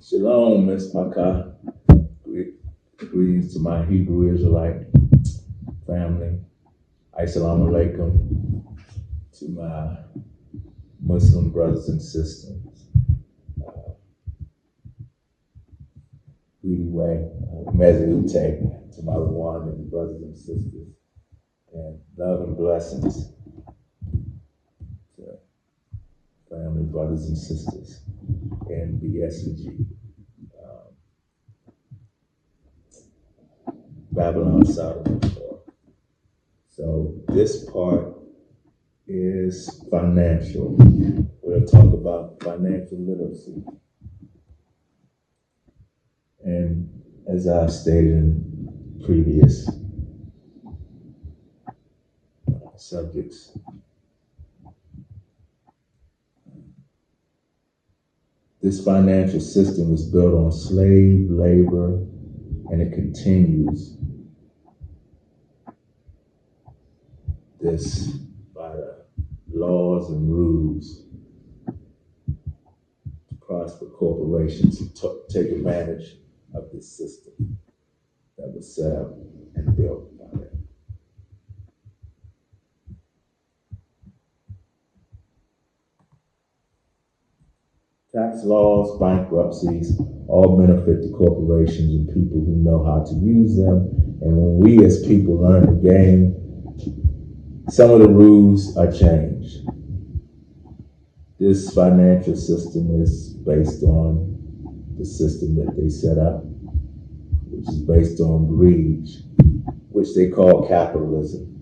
Shalom, Miss Paka. Greetings to my Hebrew Israelite family. Assalamu alaikum to my Muslim brothers and sisters. Anyway, Mezzoute to my Rwandan brothers and sisters. And love and blessings to family, brothers and sisters in BSG. Babylon Solomon. So this part is financial. We're going to talk about financial literacy. And as I've stated in previous subjects, this financial system was built on slave labor, and it continues this by the laws and rules to prosper corporations to take advantage of this system that was set up and built by them. Tax laws, bankruptcies, all benefit the corporations and people who know how to use them. And when we as people learn the game, some of the rules are changed. This financial system is based on the system that they set up, which is based on greed, which they call capitalism.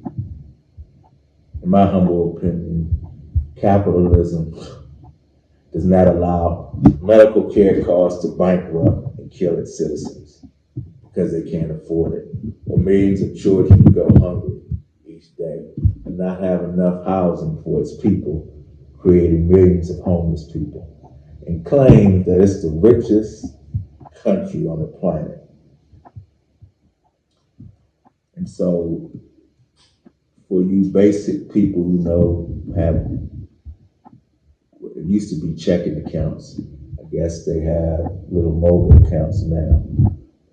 In my humble opinion, capitalism does not allow medical care costs to bankrupt and kill its citizens because they can't afford it, or millions of children to go hungry each day and not have enough housing for its people, creating millions of homeless people, and claim that it's the richest country on the planet. And so, for you basic people who know, have, it used to be checking accounts. I guess they have little mobile accounts now.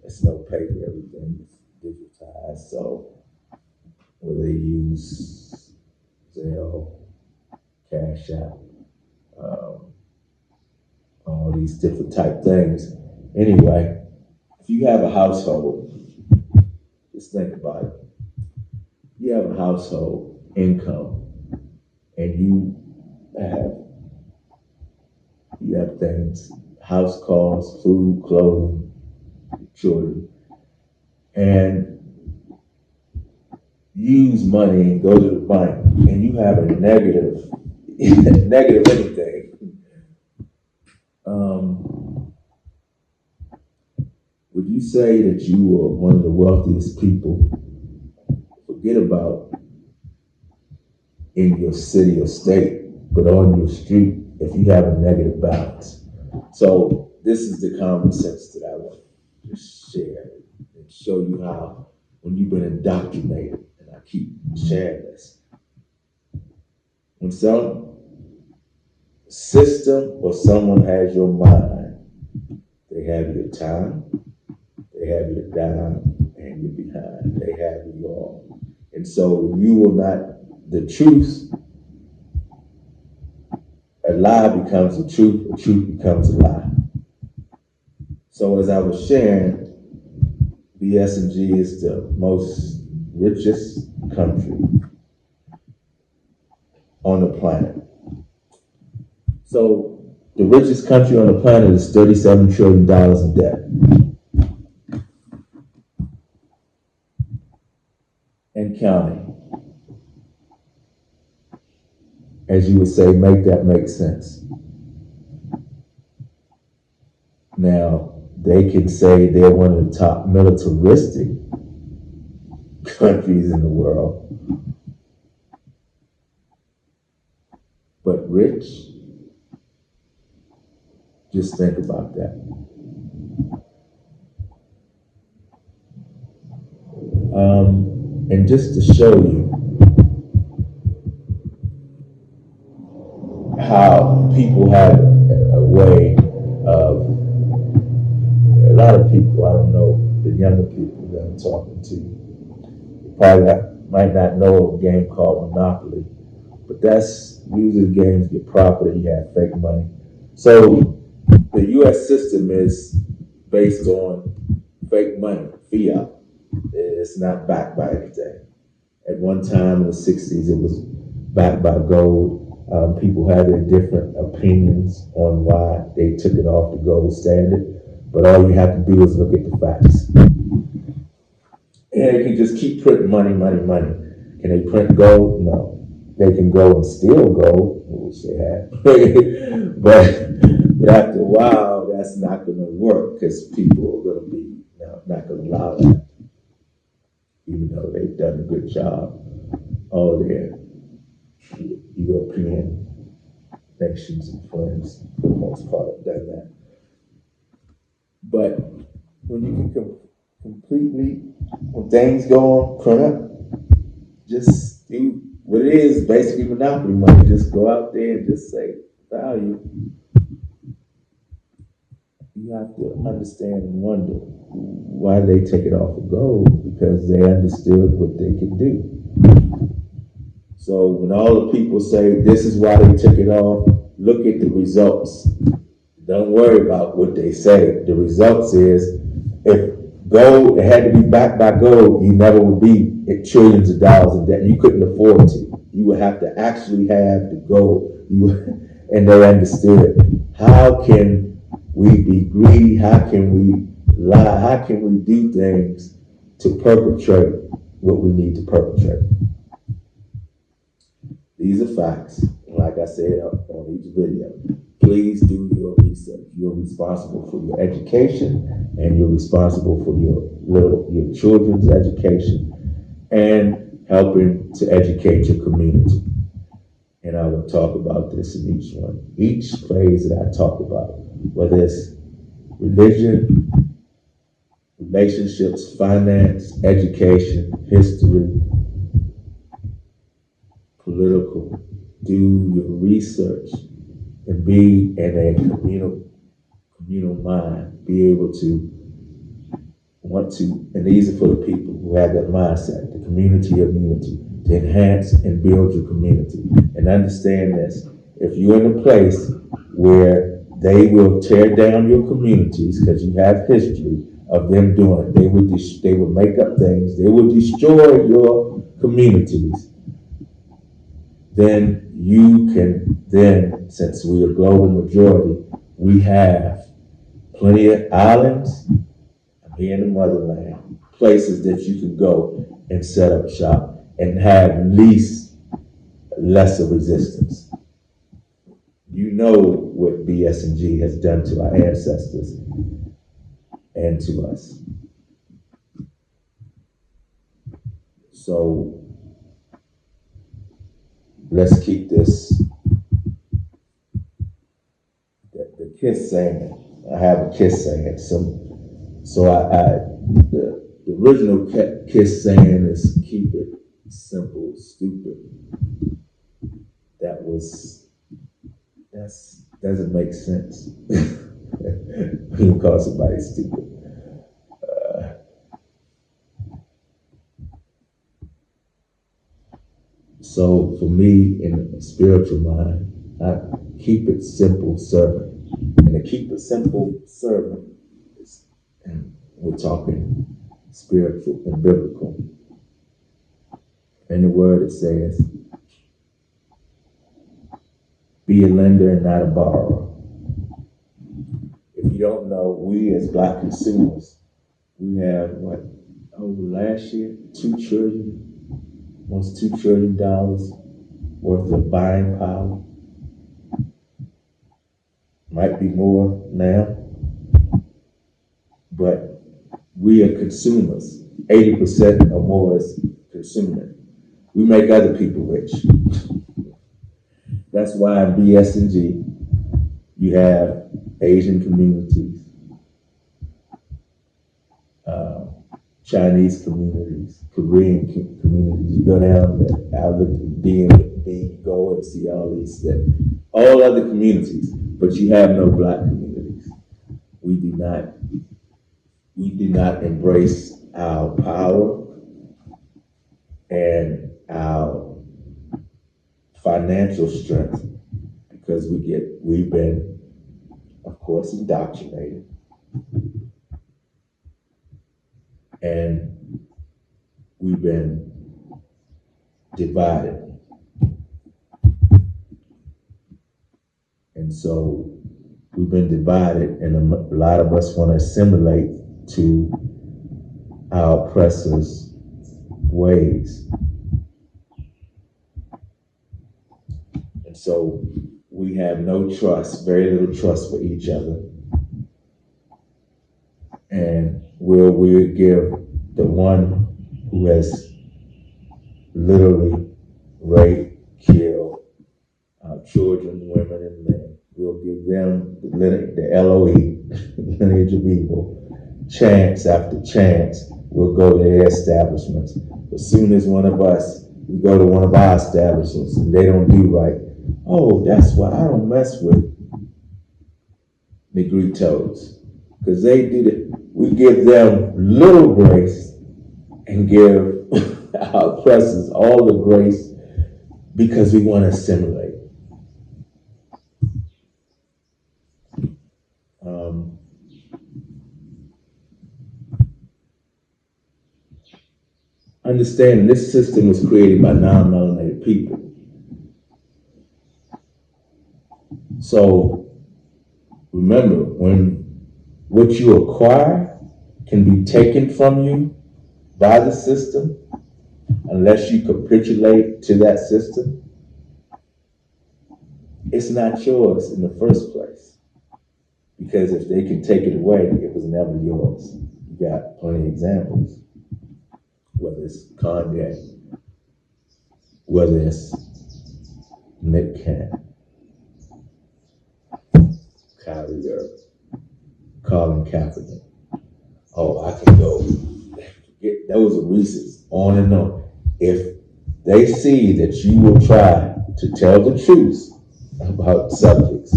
It's no paper, everything is digitized. So, where they use Zelle, Cash App, all these different type things. Anyway, if you have a household, just think about it. You have a household income, and you have things, house costs, food, clothing, children, and use money and go to the bank, and you have a negative anything. Would you say that you are one of the wealthiest people? Forget about in your city or state, but on your street, if you have a negative balance. So this is the common sense that I want to share and show you how, when you've been indoctrinated, and I keep sharing this, when some system or someone has your mind, they have your time, they have your dime, and your behind. They have you all. And so you will not, the truth, a lie becomes a truth becomes a lie. So as I was sharing, BSG is the most richest country on the planet. So the richest country on the planet is $37 trillion in debt. And counting. As you would say, make that make sense. Now, they can say they're one of the top militaristic countries in the world. But rich, just think about that. And just to show you how people have a way of younger people that I'm talking to. You probably might not know of a game called Monopoly, but that's usually games get property, you have fake money. So the U.S. system is based on fake money, fiat. It's not backed by anything. At one time in the 60s, it was backed by gold. People had their different opinions on why they took it off the gold standard, but all you have to do is look at the facts. And they can just keep printing money, money, money. Can they print gold? No. They can go and steal gold, which they have. but after a while, that's not going to work because people are going to be not going to allow that, even though they've done a good job. All their European nations and friends, for the most part, have done that. But when you can completely, when things go on, print up, just do what it is, basically monopoly money. Just go out there and just say value. You have to understand and wonder why they take it off of gold, because they understood what they could do. So when all the people say this is why they took it off, look at the results. Don't worry about what they say. The results is, if gold, it had to be backed by gold, you never would be at trillions of dollars in debt. You couldn't afford to. You would have to actually have the gold. And they understood, how can we be greedy? How can we lie? How can we do things to perpetrate what we need to perpetrate? These are facts. Like I said on each video, please do your research. You're responsible for your education, and you're responsible for your children's education, and helping to educate your community. And I will talk about this in each one. Each phase that I talk about, whether it's religion, relationships, finance, education, history, political, do your research and be in a communal mind, be able to want to, and these are for the people who have that mindset, the community of unity, to enhance and build your community. And understand this, if you're in a place where they will tear down your communities because you have history of them doing it, they will make up things, they will destroy your communities, then you can, since we're a global majority, we have plenty of islands here in the motherland, places that you can go and set up shop and have lesser resistance. You know what BS&G has done to our ancestors and to us. So let's keep this, the KISS saying. I have a KISS saying. So the original KISS saying is keep it simple, stupid. That doesn't make sense. You call somebody stupid. So for me, in a spiritual mind, I keep it simple, servant. And to keep it simple, servant, and we're talking spiritual and biblical. In the word it says, be a lender and not a borrower. If you don't know, we as Black consumers, we have over last year, almost $2 trillion worth of buying power. Might be more now, but we are consumers. 80% or more is consuming. We make other people rich. That's why in BS&G, you have Asian communities, Chinese communities, Korean communities. You go down the outlet and B, go and see all these things. All other communities, but you have no Black communities. We do not. we do not embrace our power and our financial strength because we've been, of course, indoctrinated. And we've been divided. And so we've been divided, and a lot of us want to assimilate to our oppressors' ways. And so we have no trust, very little trust for each other. And we'll give the one who has literally raped, killed children, women, and men, we'll give them the LOE, lineage of evil, chance after chance. We'll go to their establishments. As soon as one of us, we go to one of our establishments and they don't do right, oh, that's why I don't mess with Negritos. Because they do that. We give them little grace and give our oppressors all the grace because we want to assimilate. Understanding this system was created by non-melanated people. So remember, when what you acquire can be taken from you by the system, unless you capitulate to that system, it's not yours in the first place. Because if they can take it away, it was never yours. You got plenty of examples. Whether it's Kanye, whether it's Nick Cannon, Kyrie Irving, Colin Kaepernick. Oh, I can go. Those are Reese's, on and on. If they see that you will try to tell the truth about subjects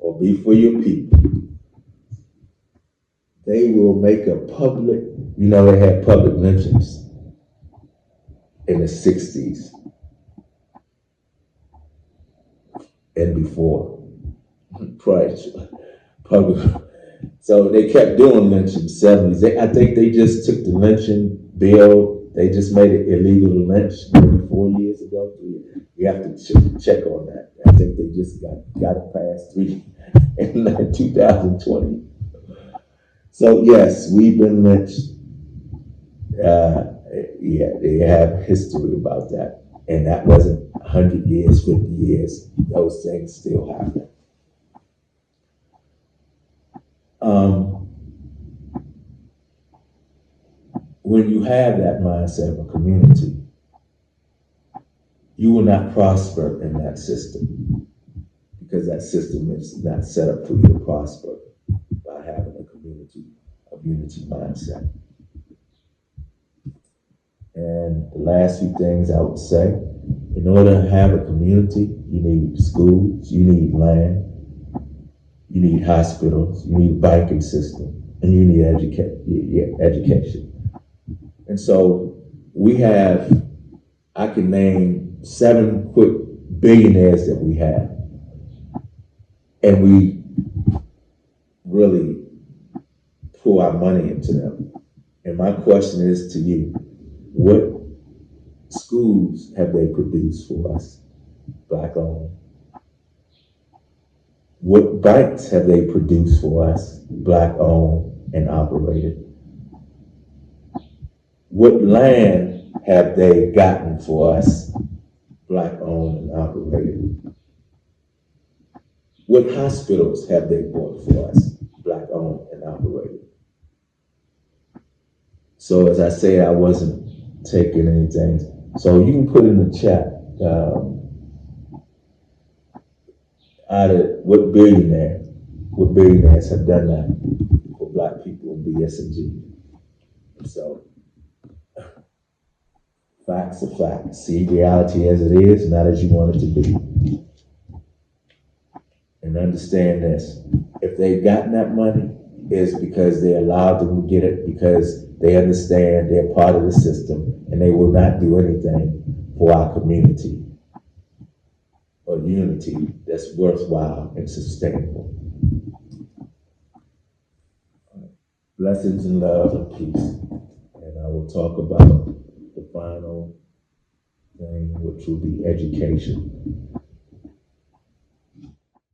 or be for your people, they will make a public, they had public lynchings in the 60s and before. Prior to public. So they kept doing lynching in the 70s. I think they just took the lynching bill, they just made it illegal to lynch maybe 4 years ago. We have to check on that. I think they just got it passed in 2020. So yes, we've been lynched. They have history about that. And that wasn't 100 years, 50 years. Those things still happen. When you have that mindset of a community, you will not prosper in that system because that system is not set up for you to prosper by having a unity mindset. And the last few things I would say, in order to have a community, you need schools, you need land, you need hospitals, you need a banking system, and you need education. And so I can name 7 quick billionaires that we have. And we really pour our money into them. And my question is to you, what schools have they produced for us, Black owned? What banks have they produced for us, Black owned and operated? What land have they gotten for us, Black owned and operated? What hospitals have they bought for us, Black owned and operated? So as I say, I wasn't taking anything. So you can put in the chat out of what billionaires have done that for Black people in BSNG. So facts are facts. See reality as it is, not as you want it to be. And understand this. If they've gotten that money, is because they're allowed to get it because they understand they're part of the system and they will not do anything for our community or unity that's worthwhile and sustainable. Blessings and love and peace. And I will talk about the final thing, which will be education.